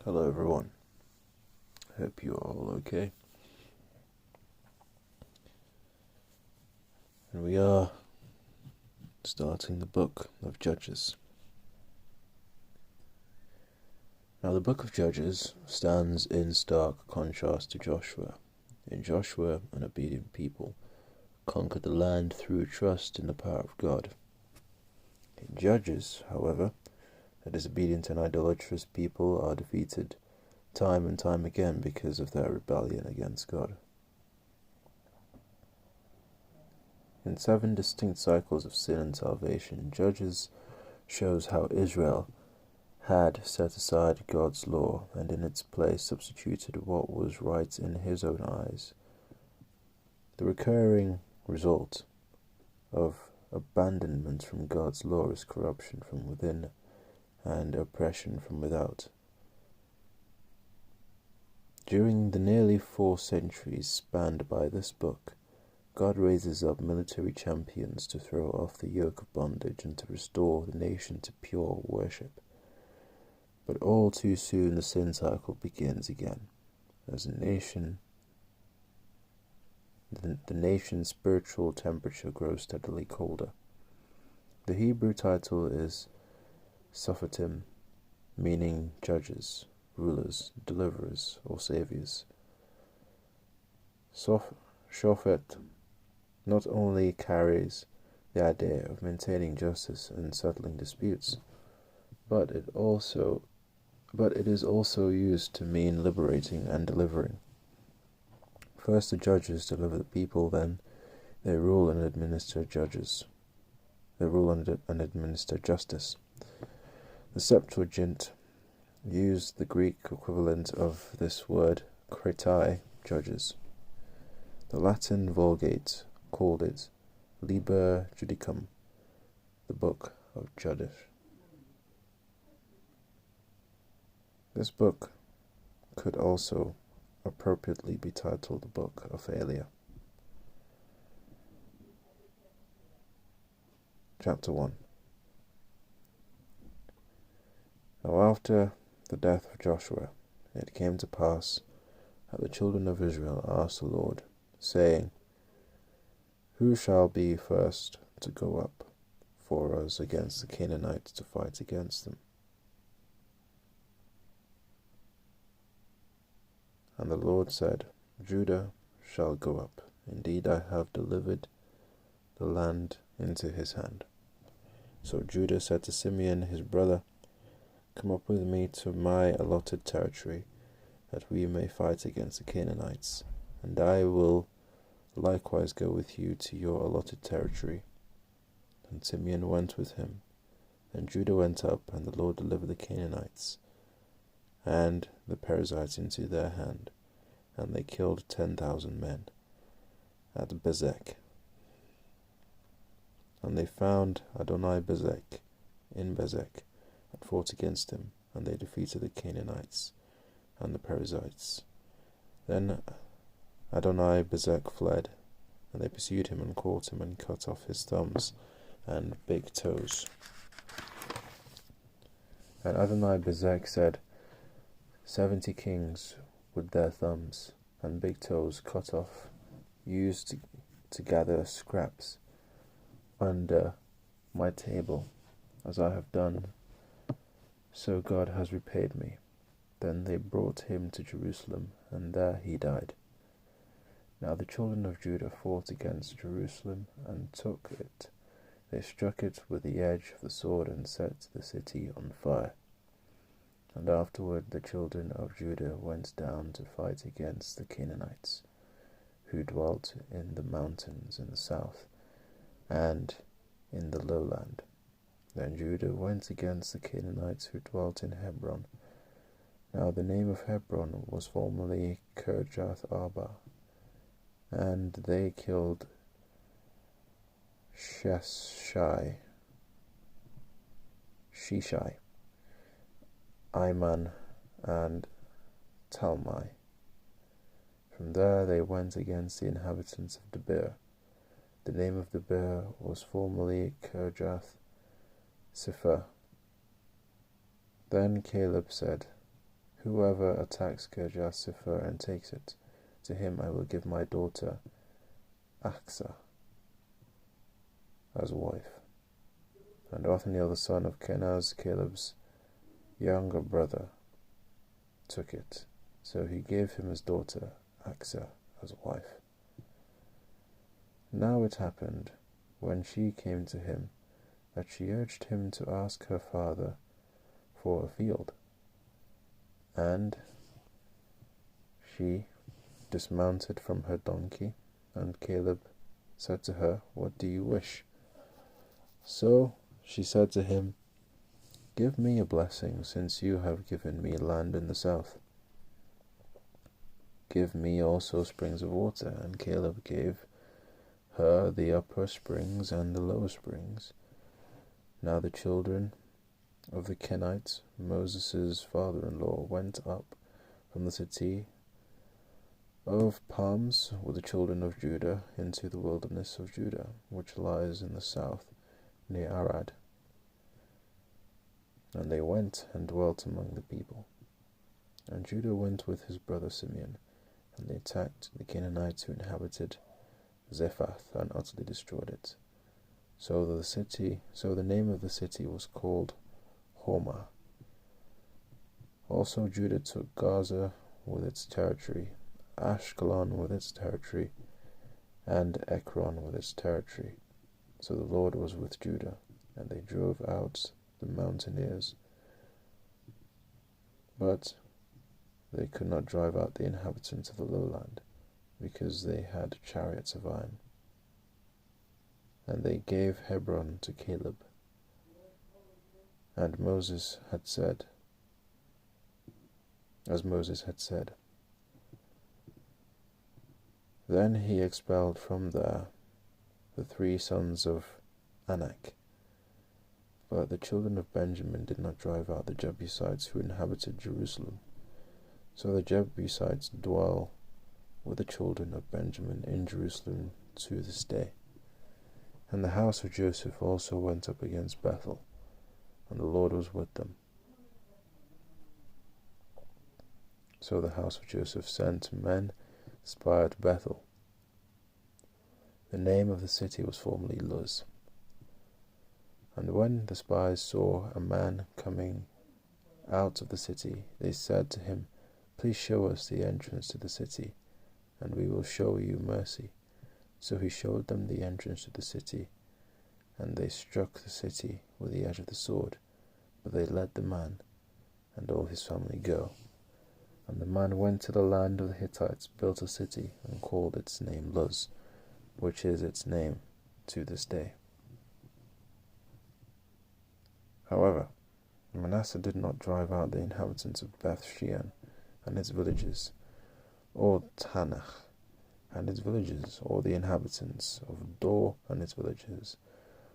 Hello everyone, hope you're all okay. And we are starting the book of Judges. Now the book of Judges stands in stark contrast to Joshua. In Joshua, an obedient people conquered the land through trust in the power of God. In Judges, however, a disobedient and idolatrous people are defeated time and time again because of their rebellion against God. In 7 distinct cycles of sin and salvation, Judges shows how Israel had set aside God's law and in its place substituted what was right in his own eyes. The recurring result of abandonment from God's law is corruption from within and oppression from without. During the nearly 4 centuries spanned by this book, God raises up military champions to throw off the yoke of bondage and to restore the nation to pure worship. But all too soon the sin cycle begins again. As a nation, the nation's spiritual temperature grows steadily colder. The Hebrew title is Sophatim, meaning judges, rulers, deliverers, or saviors. Shofet not only carries the idea of maintaining justice and settling disputes, but it is also used to mean liberating and delivering. First the judges deliver the people, then they rule and administer justice. The Septuagint used the Greek equivalent of this word, kretai, judges. The Latin Vulgate called it Liber Judicum, the book of Judges. This book could also appropriately be titled the Book of Failure. Chapter 1. Now after the death of Joshua, it came to pass that the children of Israel asked the Lord, saying, Who shall be first to go up for us against the Canaanites to fight against them? And the Lord said, Judah shall go up. Indeed, I have delivered the land into his hand. So Judah said to Simeon his brother, Come up with me to my allotted territory, that we may fight against the Canaanites, and I will likewise go with you to your allotted territory. And Simeon went with him. And Judah went up, and the Lord delivered the Canaanites and the Perizzites into their hand, and they killed 10,000 men at Bezek. And they found Adoni-Bezek in Bezek, and fought against him, and they defeated the Canaanites and the Perizzites. Then Adoni-Bezek fled, and they pursued him and caught him and cut off his thumbs and big toes. And Adoni-Bezek said, 70 kings with their thumbs and big toes cut off used to gather scraps under my table, as I have done, so God has repaid me. Then they brought him to Jerusalem, and there he died. Now the children of Judah fought against Jerusalem, and took it. They struck it with the edge of the sword, and set the city on fire. And afterward the children of Judah went down to fight against the Canaanites, who dwelt in the mountains in the south, and in the lowland. Then Judah went against the Canaanites who dwelt in Hebron. Now the name of Hebron was formerly Kirjath Arba, and they killed Sheshai, Iman, and Talmai. From there they went against the inhabitants of Debir. The name of Debir was formerly Kirjath Sepher. Then Caleb said, Whoever attacks Kirjath-Sepher and takes it, to him I will give my daughter Achsah as wife. And Othniel the son of Kenaz, Caleb's younger brother, took it, so he gave him his daughter Achsah as wife. Now it happened, when she came to him, that she urged him to ask her father for a field. And she dismounted from her donkey, and Caleb said to her, "What do you wish?" So she said to him, "Give me a blessing, since you have given me land in the south. Give me also springs of water." And Caleb gave her the upper springs and the lower springs. Now the children of the Kenites, Moses' father-in-law, went up from the city of palms with the children of Judah into the wilderness of Judah, which lies in the south, near Arad. And they went and dwelt among the people. And Judah went with his brother Simeon, and they attacked the Canaanites who inhabited Zephath and utterly destroyed it. So the name of the city was called Hormah. Also Judah took Gaza with its territory, Ashkelon with its territory, and Ekron with its territory. So the Lord was with Judah, and they drove out the mountaineers. But they could not drive out the inhabitants of the lowland, because they had chariots of iron. And they gave Hebron to Caleb. And Moses had said, as Moses had said. Then he expelled from there the 3 sons of Anak. But the children of Benjamin did not drive out the Jebusites who inhabited Jerusalem. So the Jebusites dwell with the children of Benjamin in Jerusalem to this day. And the house of Joseph also went up against Bethel, and the Lord was with them. So the house of Joseph sent men to spy at Bethel. The name of the city was formerly Luz. And when the spies saw a man coming out of the city, they said to him, "Please show us the entrance to the city, and we will show you mercy." So he showed them the entrance to the city, and they struck the city with the edge of the sword, but they let the man and all his family go. And the man went to the land of the Hittites, built a city, and called its name Luz, which is its name to this day. However, Manasseh did not drive out the inhabitants of Beth Shean and its villages, or Tanach and its villages, or the inhabitants of Dor and its villages,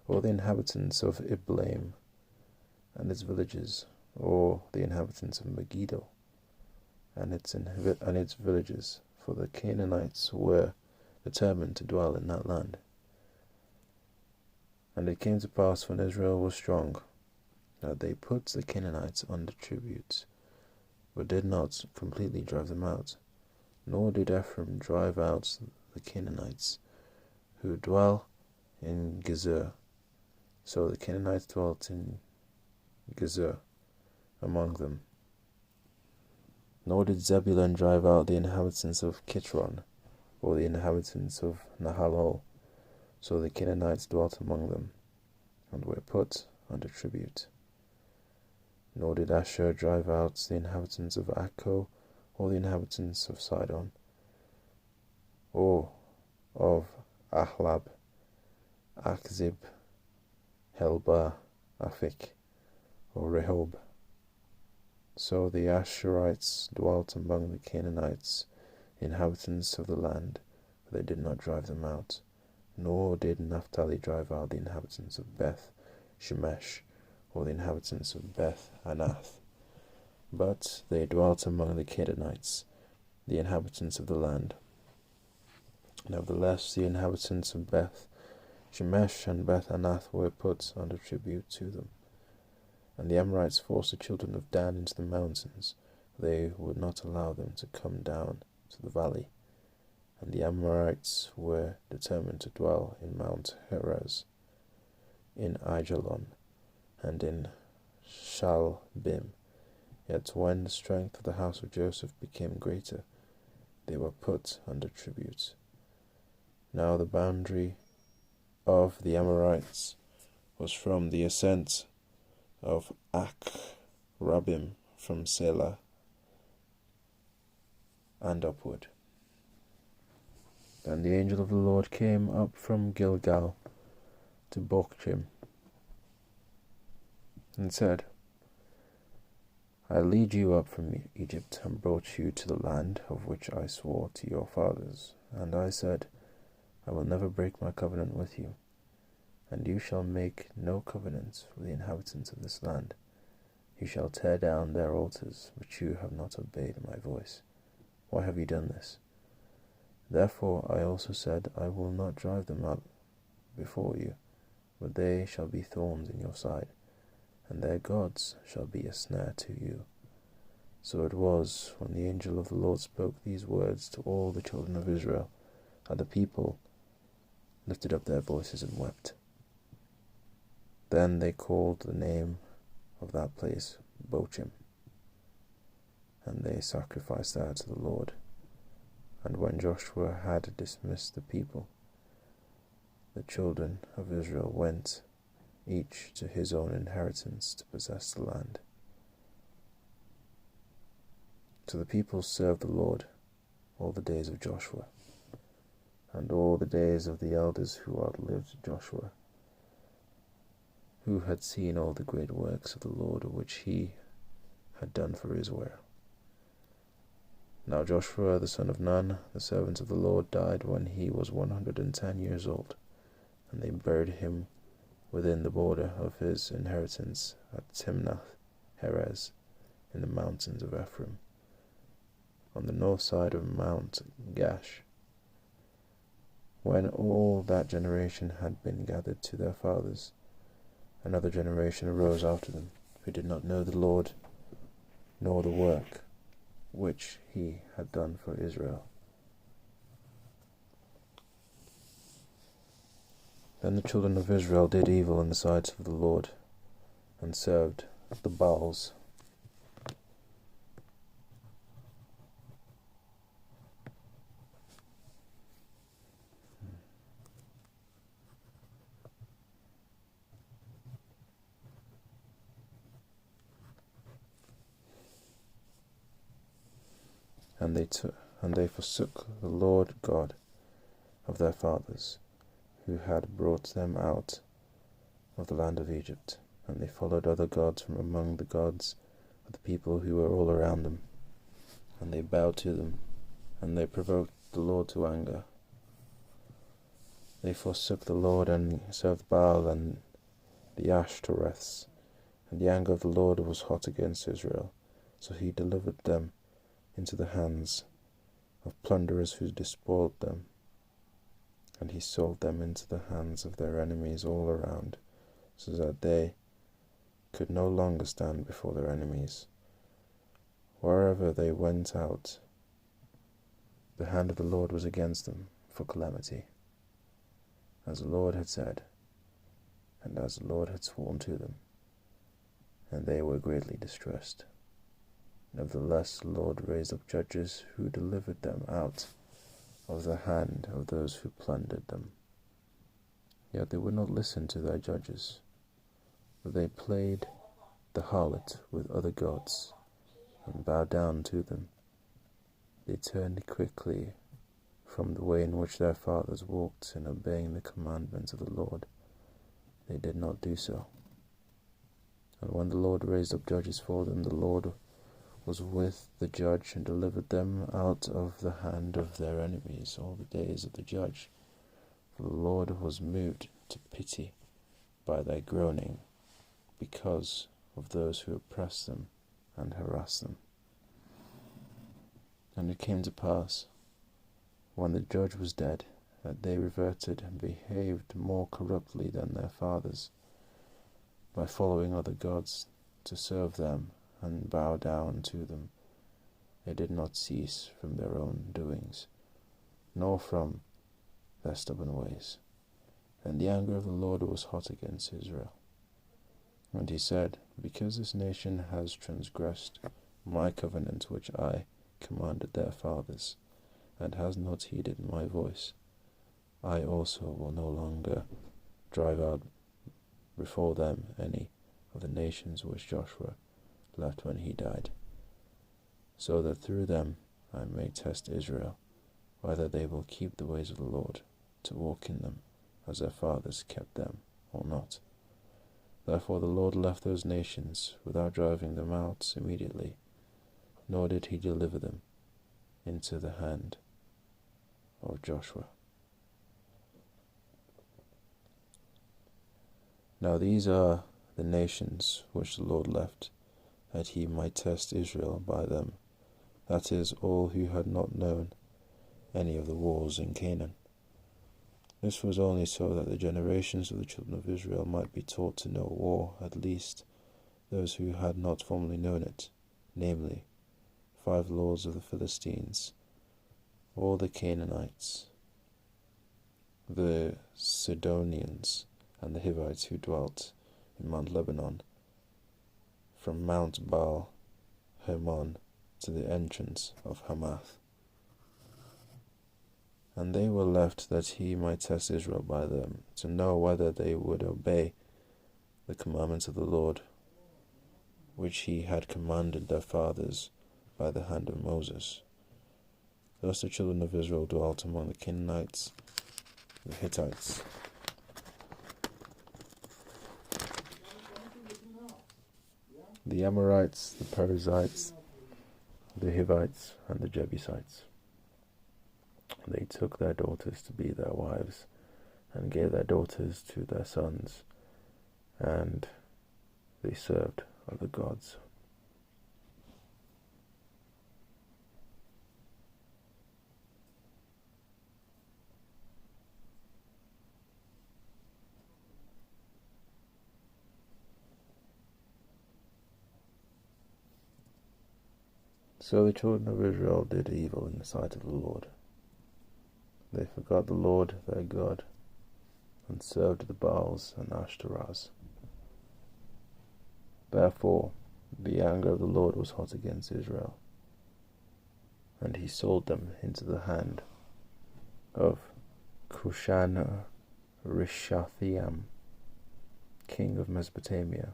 or the inhabitants of Iblaim and its villages, or the inhabitants of Megiddo and its villages, for the Canaanites were determined to dwell in that land. And it came to pass, when Israel was strong, that they put the Canaanites under tribute, but did not completely drive them out. Nor did Ephraim drive out the Canaanites, who dwell in Gezer. So the Canaanites dwelt in Gezer among them. Nor did Zebulun drive out the inhabitants of Kitron, or the inhabitants of Nahalol. So the Canaanites dwelt among them, and were put under tribute. Nor did Asher drive out the inhabitants of Akko, or the inhabitants of Sidon, or of Ahlab, Achzib, Helba, Aphik, or Rehob. So the Asherites dwelt among the Canaanites, the inhabitants of the land, but they did not drive them out. Nor did Naphtali drive out the inhabitants of Beth Shemesh, or the inhabitants of Beth Anath, but they dwelt among the Canaanites, the inhabitants of the land. Nevertheless, the inhabitants of Beth Shemesh and Beth Anath were put under tribute to them. And the Amorites forced the children of Dan into the mountains, they would not allow them to come down to the valley, and the Amorites were determined to dwell in Mount Heres, in Aijalon, and in Shaalbim. Yet when the strength of the house of Joseph became greater, they were put under tribute. Now the boundary of the Amorites was from the ascent of Akrabim, from Selah and upward. And the angel of the Lord came up from Gilgal to Bochim, and said, I lead you up from Egypt, and brought you to the land of which I swore to your fathers. And I said, I will never break my covenant with you, and you shall make no covenant with the inhabitants of this land. You shall tear down their altars, but you have not obeyed my voice. Why have you done this? Therefore I also said, I will not drive them out before you, but they shall be thorns in your side, and their gods shall be a snare to you. So it was, when the angel of the Lord spoke these words to all the children of Israel, that the people lifted up their voices and wept. Then they called the name of that place Bochim, and they sacrificed there to the Lord. And when Joshua had dismissed the people, the children of Israel went, each to his own inheritance, to possess the land. So the people served the Lord all the days of Joshua, and all the days of the elders who outlived Joshua, who had seen all the great works of the Lord which he had done for Israel. Now Joshua the son of Nun, the servant of the Lord, died when he was 110 years old, and they buried him within the border of his inheritance at Timnath Heres, in the mountains of Ephraim, on the north side of Mount Gash. When all that generation had been gathered to their fathers, another generation arose after them, who did not know the Lord, nor the work which he had done for Israel. Then the children of Israel did evil in the sight of the Lord, and served the Baals. And they forsook the Lord God of their fathers, who had brought them out of the land of Egypt, and they followed other gods from among the gods of the people who were all around them, and they bowed to them, and they provoked the Lord to anger. They forsook the Lord and served Baal and the Ashtoreths, and the anger of the Lord was hot against Israel, so he delivered them into the hands of plunderers who despoiled them, and he sold them into the hands of their enemies all around, so that they could no longer stand before their enemies. Wherever they went out, the hand of the Lord was against them for calamity, as the Lord had said, and as the Lord had sworn to them, and they were greatly distressed. Nevertheless, the Lord raised up judges who delivered them out of the hand of those who plundered them. Yet they would not listen to their judges, but they played the harlot with other gods, and bowed down to them. They turned quickly from the way in which their fathers walked in obeying the commandments of the Lord. They did not do so. And when the Lord raised up judges for them, the Lord was with the judge, and delivered them out of the hand of their enemies all the days of the judge. For the Lord was moved to pity by their groaning, because of those who oppressed them and harassed them. And it came to pass, when the judge was dead, that they reverted and behaved more corruptly than their fathers, by following other gods to serve them and bow down to them, they did not cease from their own doings, nor from their stubborn ways. Then the anger of the Lord was hot against Israel. And he said, because this nation has transgressed my covenant which I commanded their fathers, and has not heeded my voice, I also will no longer drive out before them any of the nations which Joshua left when he died, so that through them I may test Israel, whether they will keep the ways of the Lord, to walk in them, as their fathers kept them, or not. Therefore the Lord left those nations without driving them out immediately, nor did he deliver them into the hand of Joshua. Now these are the nations which the Lord left, that he might test Israel by them, that is, all who had not known any of the wars in Canaan. This was only so that the generations of the children of Israel might be taught to know war, at least those who had not formerly known it, namely, 5 lords of the Philistines, all the Canaanites, the Sidonians, and the Hivites who dwelt in Mount Lebanon, from Mount Baal Hermon to the entrance of Hamath. And they were left that he might test Israel by them, to know whether they would obey the commandments of the Lord, which he had commanded their fathers by the hand of Moses. Thus the children of Israel dwelt among the Canaanites, the Hittites, the Amorites, the Perizzites, the Hivites, and the Jebusites. They took their daughters to be their wives, and gave their daughters to their sons, and they served other gods. So the children of Israel did evil in the sight of the Lord. They forgot the Lord their God, and served the Baals and Ashtaroths. Therefore the anger of the Lord was hot against Israel, and he sold them into the hand of Cushan-Rishathaim, king of Mesopotamia.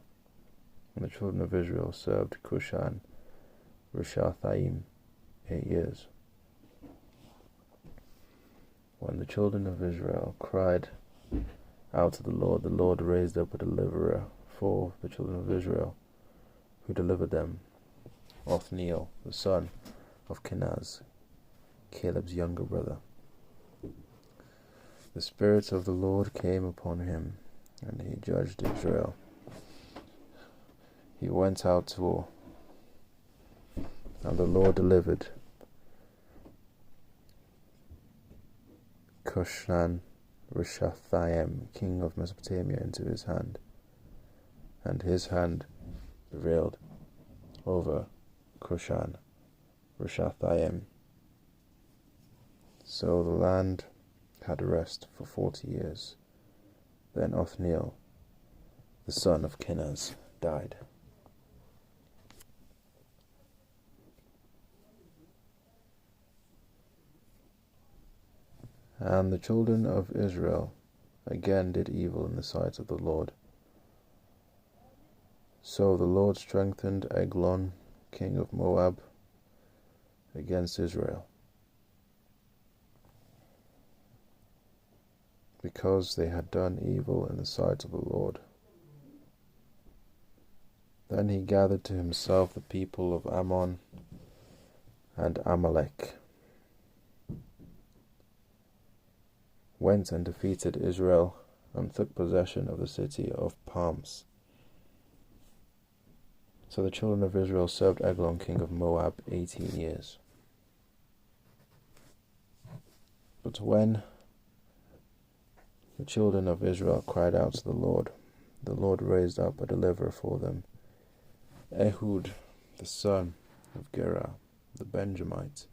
And the children of Israel served Cushan-Rishathaim 8 years. When the children of Israel cried out to the Lord raised up a deliverer for the children of Israel, who delivered them, Othniel, the son of Kenaz, Caleb's younger brother. The Spirit of the Lord came upon him, and he judged Israel. He went out to war, and the Lord delivered Cushan-Rishathaim, king of Mesopotamia, into his hand, and his hand prevailed over Cushan-Rishathaim. So the land had rest for 40 years. Then Othniel, the son of Kenaz, died. And the children of Israel again did evil in the sight of the Lord. So the Lord strengthened Eglon, king of Moab, against Israel, because they had done evil in the sight of the Lord. Then he gathered to himself the people of Ammon and Amalek, went and defeated Israel, and took possession of the city of Palms. So the children of Israel served Eglon, king of Moab, 18 years. But when the children of Israel cried out to the Lord raised up a deliverer for them, Ehud, the son of Gera, the Benjamite,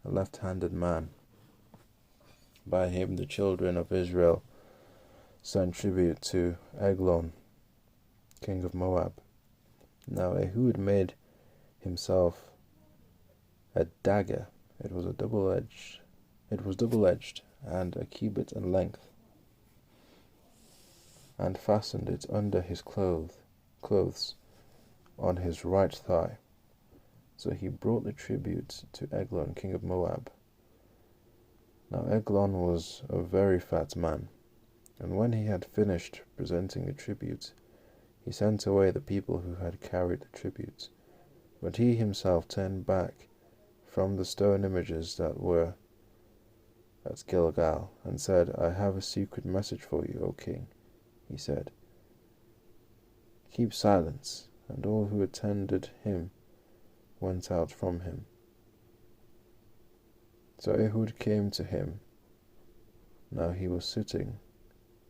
a left-handed man. By him the children of Israel sent tribute to Eglon, king of Moab. Now Ehud made himself a dagger. It was double-edged, and a cubit in length, and fastened it under his clothes on his right thigh. So he brought the tribute to Eglon, king of Moab. Now Eglon was a very fat man, and when he had finished presenting the tribute, he sent away the people who had carried the tribute. But he himself turned back from the stone images that were at Gilgal, and said, I have a secret message for you, O king. He said, keep silence. And all who attended him went out from him. So Ehud came to him. Now he was sitting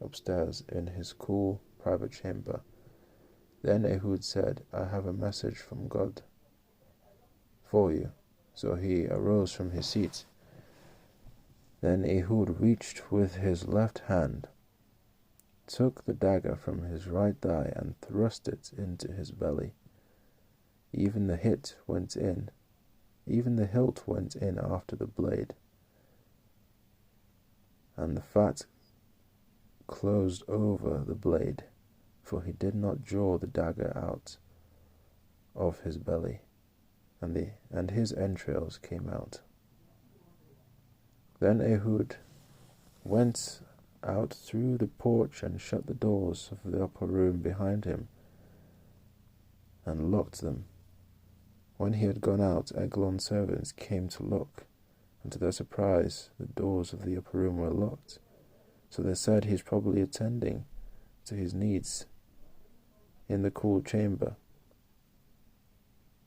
upstairs in his cool private chamber. Then Ehud said, I have a message from God for you. So he arose from his seat. Then Ehud reached with his left hand, took the dagger from his right thigh, and thrust it into his belly. Even the hilt went in after the blade, and the fat closed over the blade, for he did not draw the dagger out of his belly, and his entrails came out. Then Ehud went out through the porch and shut the doors of the upper room behind him and locked them. When he had gone out, Eglon's servants came to look, and to their surprise the doors of the upper room were locked. So they said, he's probably attending to his needs in the cool chamber.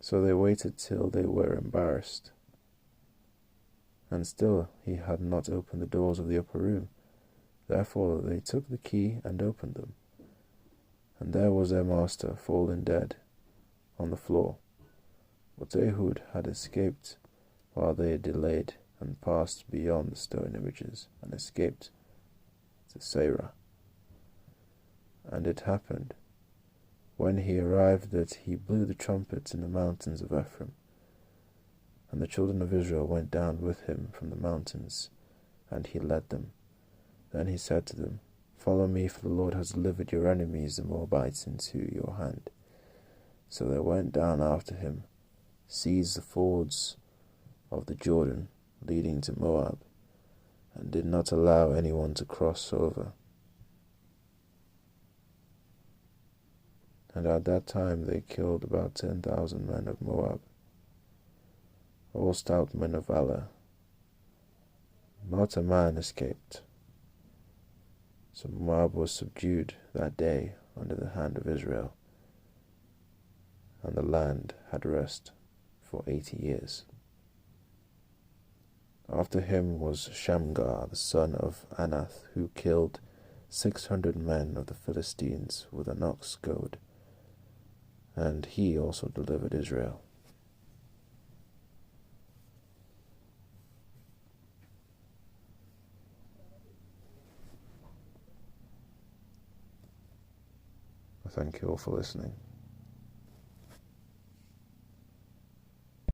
So they waited till they were embarrassed, and still he had not opened the doors of the upper room. Therefore they took the key and opened them, and there was their master fallen dead on the floor. But Ehud had escaped while they delayed, and passed beyond the stone images, and escaped to Seirah. And it happened, when he arrived, that he blew the trumpet in the mountains of Ephraim. And the children of Israel went down with him from the mountains, and he led them. Then he said to them, follow me, for the Lord has delivered your enemies, the Moabites, into your hand. So they went down after him, seized the fords of the Jordan leading to Moab, and did not allow anyone to cross over. And at that time they killed about 10,000 men of Moab, all stout men of valor. Not a man escaped. So Moab was subdued that day under the hand of Israel, and the land had rest for 80 years. After him was Shamgar, the son of Anath, who killed 600 men of the Philistines with an ox goad, and he also delivered Israel. Thank you all for listening.